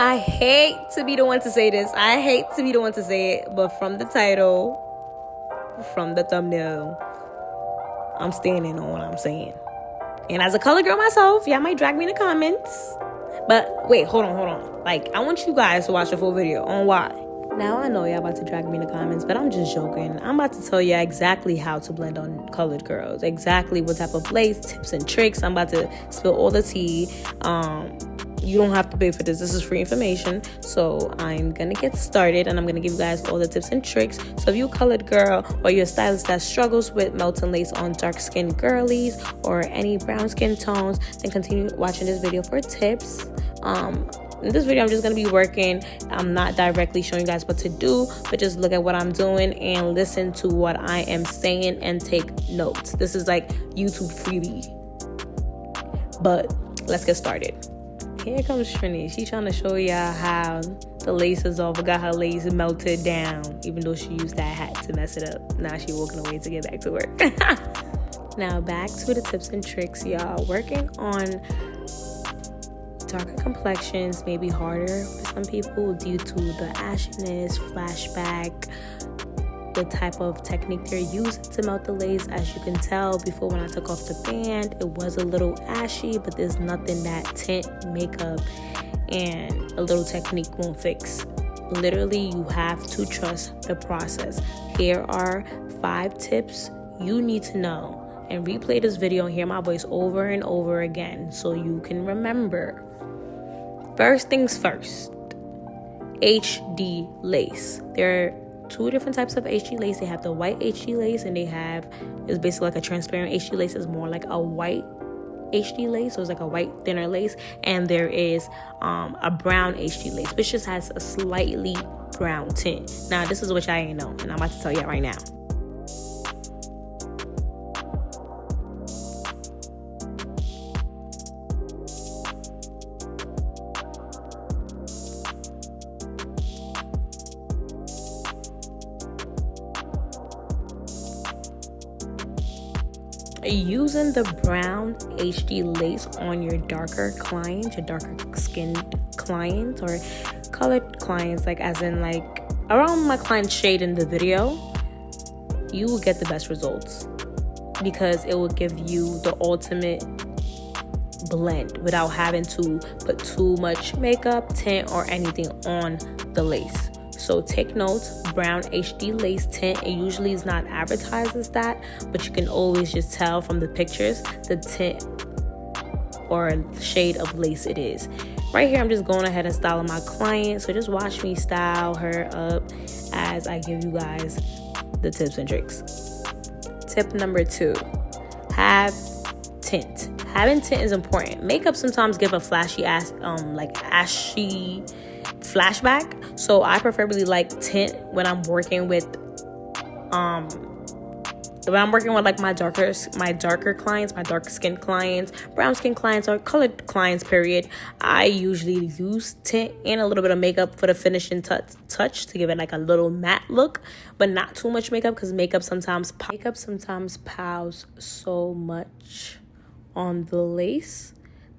I hate to be the one to say this. I hate to be the one to say it. But from the title, from the thumbnail, I'm standing on what I'm saying. And as a color girl myself, y'all might drag me in the comments. But wait, hold on. Like, I want you guys to watch the full video on why. Now, I know y'all about to drag me in the comments, but I'm just joking. I'm about to tell y'all exactly how to blend on colored girls. Exactly what type of lace, tips, and tricks. I'm about to spill all the tea. You don't have to pay for this. This is free information. So I'm going to get started, and I'm going to give you guys all the tips and tricks. So if you're a colored girl or you're a stylist that struggles with melting lace on dark-skinned girlies or any brown skin tones, then continue watching this video for tips. In this video, I'm just going to be working. I'm not directly showing you guys what to do, but just look at what I'm doing and listen to what I am saying and take notes. This is like YouTube freebie. But let's get started. Here comes Trini. She's trying to show y'all how the lace is off. I got her lace melted down, even though she used that hat to mess it up. Now she's walking away to get back to work. Now back to the tips and tricks, y'all. Working on darker complexions may be harder for some people due to the ashiness, flashback, the type of technique they're using to melt the lace. As you can tell, before when I took off the band, it was a little ashy, but there's nothing that tint, makeup, and a little technique won't fix. Literally, you have to trust the process. Here are 5 tips you need to know, and replay this video and hear my voice over and over again so you can remember. First things first, HD lace. There are 2 different types of HD lace. They have the white HD lace, and it's basically like a transparent HD lace. It's more like a white HD lace, so it's like a white thinner lace. And there is a brown HD lace, which just has a slightly brown tint. Now, this is what y'all ain't know, and I'm about to tell y'all right now. Using the brown HD lace on your darker clients, your darker skinned clients or colored clients, like as in like around my client's shade in the video, you will get the best results because it will give you the ultimate blend without having to put too much makeup, tint, or anything on the lace. So take notes, brown HD lace tint. It usually is not advertised as that, but you can always just tell from the pictures the tint or shade of lace it is. Right here, I'm just going ahead and styling my client. So just watch me style her up as I give you guys the tips and tricks. Tip number 2, have tint. Having tint is important. Makeup sometimes give a flashy ashy flashback, so I preferably like tint when I'm working with like my darker clients, my dark skin clients, brown skin clients, or colored clients, period. I usually use tint and a little bit of makeup for the finishing touch to give it like a little matte look, but not too much makeup because makeup sometimes piles so much on the lace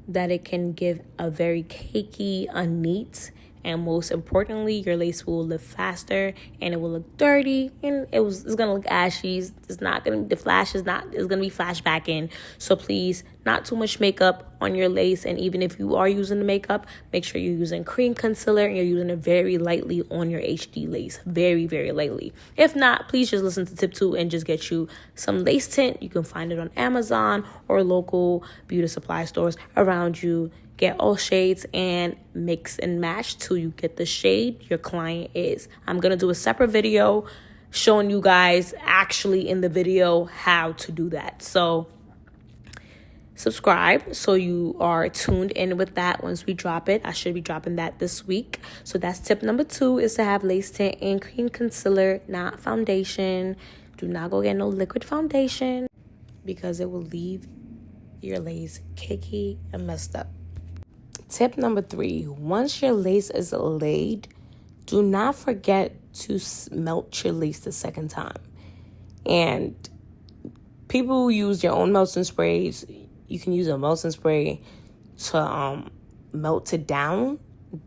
that it can give a very cakey, unneat, and most importantly, your lace will lift faster and it will look dirty and it's gonna look ashy. It's gonna be flashbacking. So please, not too much makeup on your lace. And even if you are using the makeup, make sure you're using cream concealer and you're using it very lightly on your HD lace. Very, very lightly. If not, please just listen to tip 2 and just get you some lace tint. You can find it on Amazon or local beauty supply stores around you. Get all shades and mix and match till you get the shade your client is. I'm going to do a separate video showing you guys actually in the video how to do that. So subscribe so you are tuned in with that once we drop it. I should be dropping that this week. So that's tip number 2, is to have lace tint and cream concealer, not foundation. Do not go get no liquid foundation because it will leave your lace cakey and messed up. Tip number 3, once your lace is laid, do not forget to melt your lace the second time. And people use your own melting sprays. You can use a melting spray to melt it down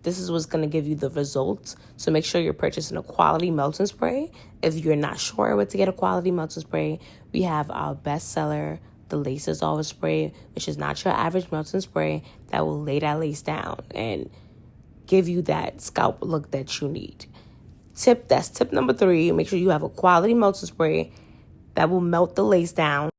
this is what's going to give you the results. So make sure you're purchasing a quality melting spray. If you're not sure what to get a quality melting spray, we have our bestseller, the Lace Dissolver Spray, which is not your average melting spray that will lay that lace down and give you that scalp look that you need. That's tip number 3. Make sure you have a quality melting spray that will melt the lace down.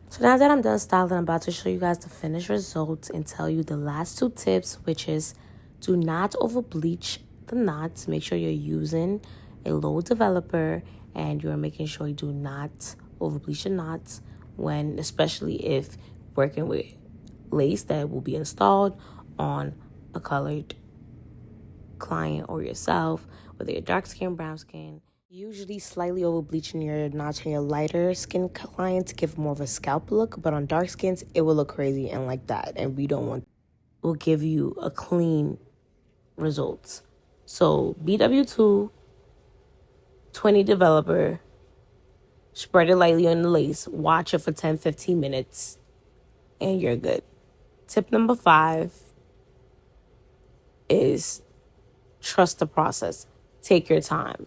So now that I'm done styling, I'm about to show you guys the finished results and tell you the last 2 tips, which is do not over bleach the knots. Make sure you're using a low developer and you're making sure you do not over bleach the knots when, especially if working with lace that will be installed on a colored client or yourself, whether you're dark skin, brown skin. Usually slightly over bleaching your knots on your lighter skin clients to give more of a scalp look, but on dark skins it will look crazy and like that, and we don't want. Will give you a clean results. So BW2 20 developer, spread it lightly on the lace, watch it for 10-15 minutes, and you're good. Tip number 5 is trust the process. Take your time.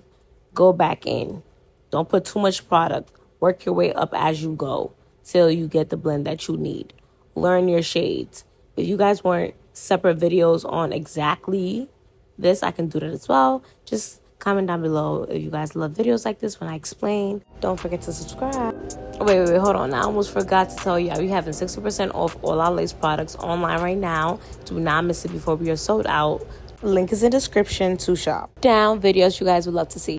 Go back in. Don't put too much product. Work your way up as you go till you get the blend that you need. Learn your shades. If you guys want separate videos on exactly this, I can do that as well. Just comment down below if you guys love videos like this when I explain. Don't forget to subscribe. Wait, hold on. I almost forgot to tell you, we having 60% off all our lace products online right now. Do not miss it before we are sold out. Link is in the description to shop. Down videos you guys would love to see.